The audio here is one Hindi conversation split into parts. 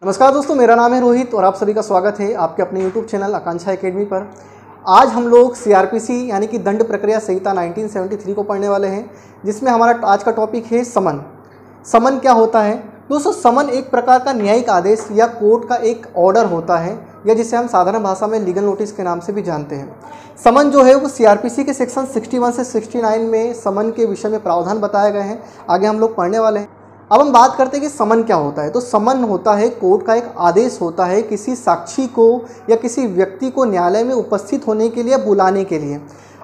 नमस्कार दोस्तों, मेरा नाम है रोहित और आप सभी का स्वागत है आपके अपने YouTube चैनल आकांक्षा एकेडमी पर। आज हम लोग CRPC यानी कि दंड प्रक्रिया संहिता 1973 को पढ़ने वाले हैं, जिसमें हमारा आज का टॉपिक है समन। समन क्या होता है दोस्तों? समन एक प्रकार का न्यायिक आदेश या कोर्ट का एक ऑर्डर होता है, या जिसे हम साधारण भाषा में लीगल नोटिस के नाम से भी जानते हैं। समन जो है वो CRPC के सेक्शन 61 से 69 में समन के विषय में प्रावधान बताए गए हैं, आगे हम लोग पढ़ने वाले हैं। अब हम बात करते हैं कि समन क्या होता है। तो समन होता है कोर्ट का एक आदेश होता है किसी साक्षी को या किसी व्यक्ति को न्यायालय में उपस्थित होने के लिए, बुलाने के लिए।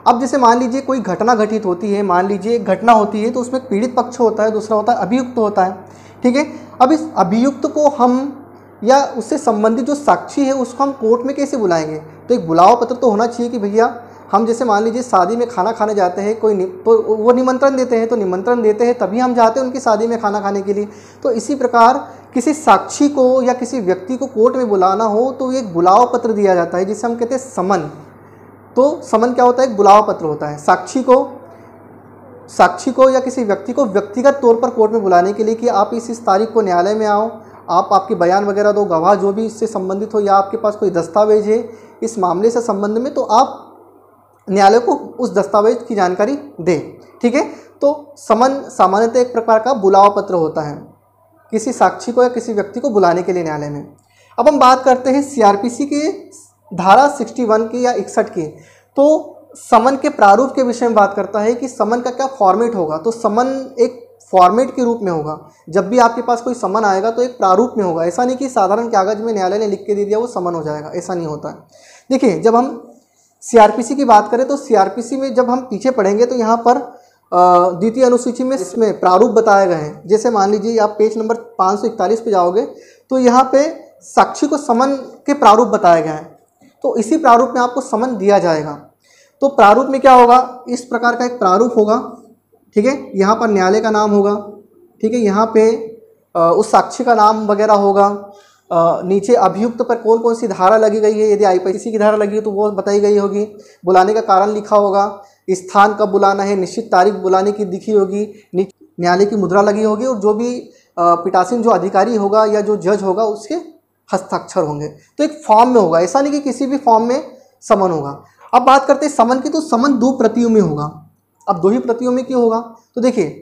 अब जैसे मान लीजिए कोई घटना घटित होती है, मान लीजिए एक घटना होती है, तो उसमें एक पीड़ित पक्ष होता है, दूसरा होता है अभियुक्त होता है, ठीक है। अब इस अभियुक्त को हम या उससे संबंधित जो साक्षी है उसको हम कोर्ट में कैसे बुलाएंगे? तो एक बुलावा पत्र तो होना चाहिए कि भैया हम जैसे मान लीजिए शादी में खाना खाने जाते हैं, तो वो निमंत्रण देते हैं, तो निमंत्रण देते हैं तभी हम जाते हैं उनकी शादी में खाना खाने के लिए। तो इसी प्रकार किसी साक्षी को या किसी व्यक्ति को कोर्ट में बुलाना हो तो एक बुलावा पत्र दिया जाता है, जिसे हम कहते हैं समन। तो समन क्या होता है? एक बुलावा पत्र होता है साक्षी को या किसी व्यक्ति को व्यक्तिगत तौर पर कोर्ट में बुलाने के लिए कि आप इस तारीख को न्यायालय में आओ, आप आपकी बयान वगैरह दो, गवाह जो भी इससे संबंधित हो, या आपके पास कोई दस्तावेज है इस मामले से संबंध में, तो आप न्यायालय को उस दस्तावेज की जानकारी दें, ठीक है। तो समन सामान्यतः एक प्रकार का बुलावा पत्र होता है किसी साक्षी को या किसी व्यक्ति को बुलाने के लिए न्यायालय में। अब हम बात करते हैं CRPC के धारा 61 की या 61 की। तो समन के प्रारूप के विषय में बात करता है कि समन का क्या फॉर्मेट होगा। तो समन एक फॉर्मेट के रूप में होगा। जब भी आपके पास कोई समन आएगा तो एक प्रारूप में होगा। ऐसा नहीं कि साधारण कागज में न्यायालय ने लिख के दे दिया वो समन हो जाएगा, ऐसा नहीं होता है। देखिए, जब हम CRPC की बात करें तो CRPC में जब हम पीछे पढ़ेंगे तो यहाँ पर द्वितीय अनुसूची में इसमें प्रारूप बताए गए हैं। जैसे मान लीजिए आप पेज नंबर 541 पे जाओगे तो यहाँ पे साक्षी को समन के प्रारूप बताए गए हैं। तो इसी प्रारूप में आपको समन दिया जाएगा। तो प्रारूप में क्या होगा? इस प्रकार का एक प्रारूप होगा, ठीक है। यहाँ पर न्यायालय का नाम होगा, ठीक है। यहाँ पे उस साक्षी का नाम वगैरह होगा। नीचे अभियुक्त पर कौन कौन सी धारा लगी गई है, यदि IPC की धारा लगी है तो वो बताई गई होगी। बुलाने का कारण लिखा होगा, स्थान कब बुलाना है, निश्चित तारीख बुलाने की लिखी होगी, न्यायालय की मुद्रा लगी होगी, और जो भी पीठासीन जो अधिकारी होगा या जो जज होगा उसके हस्ताक्षर होंगे। तो एक फॉर्म में होगा, ऐसा नहीं कि किसी भी फॉर्म में समन होगा। अब बात करते हैं समन की। तो समन 2 प्रतियों में होगा। अब 2 ही प्रतियों में क्यों होगा? तो देखिए,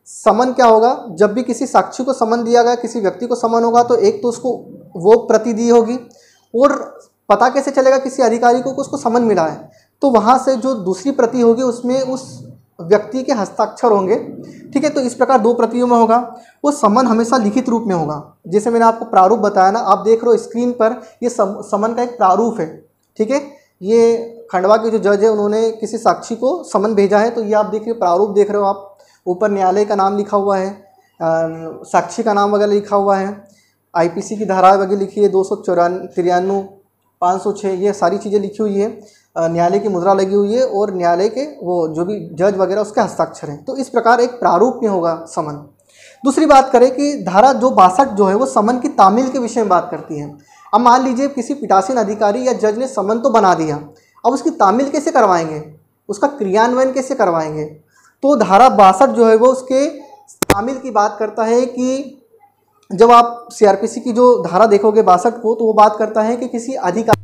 समन क्या होगा? जब भी किसी साक्षी को समन दिया गया, किसी व्यक्ति को समन होगा, तो एक तो उसको वो प्रति दी होगी, और पता कैसे चलेगा किसी अधिकारी को उसको समन मिला है? तो वहाँ से जो दूसरी प्रति होगी उसमें उस व्यक्ति के हस्ताक्षर होंगे, ठीक है। तो इस प्रकार 2 प्रतियों में होगा। वो समन हमेशा लिखित रूप में होगा। जैसे मैंने आपको प्रारूप बताया ना, आप देख रहे हो स्क्रीन पर, ये समन का एक प्रारूप है, ठीक है। ये खंडवा के जो जज है उन्होंने किसी साक्षी को समन भेजा है, तो ये आप देखिए प्रारूप देख रहे हो आप। ऊपर न्यायालय का नाम लिखा हुआ है, साक्षी का नाम वगैरह लिखा हुआ है, IPC की धारा वगैरह लिखी है 293, 506, ये सारी चीज़ें लिखी हुई है। न्यायालय की मुद्रा लगी हुई है और न्यायालय के वो जो भी जज वगैरह उसके हस्ताक्षर हैं। तो इस प्रकार एक प्रारूप में होगा समन। दूसरी बात करें कि धारा जो 62 जो है वो समन की तामील के विषय में बात करती है। अब मान लीजिए किसी पीठासीन अधिकारी या जज ने समन तो बना दिया, अब उसकी तामील कैसे करवाएंगे, उसका क्रियान्वयन कैसे करवाएंगे? तो धारा 62 जो है वो उसके तामील की बात करता है कि जब आप CRPC की जो धारा देखोगे 62 को, तो वो बात करता है कि किसी अधिकारी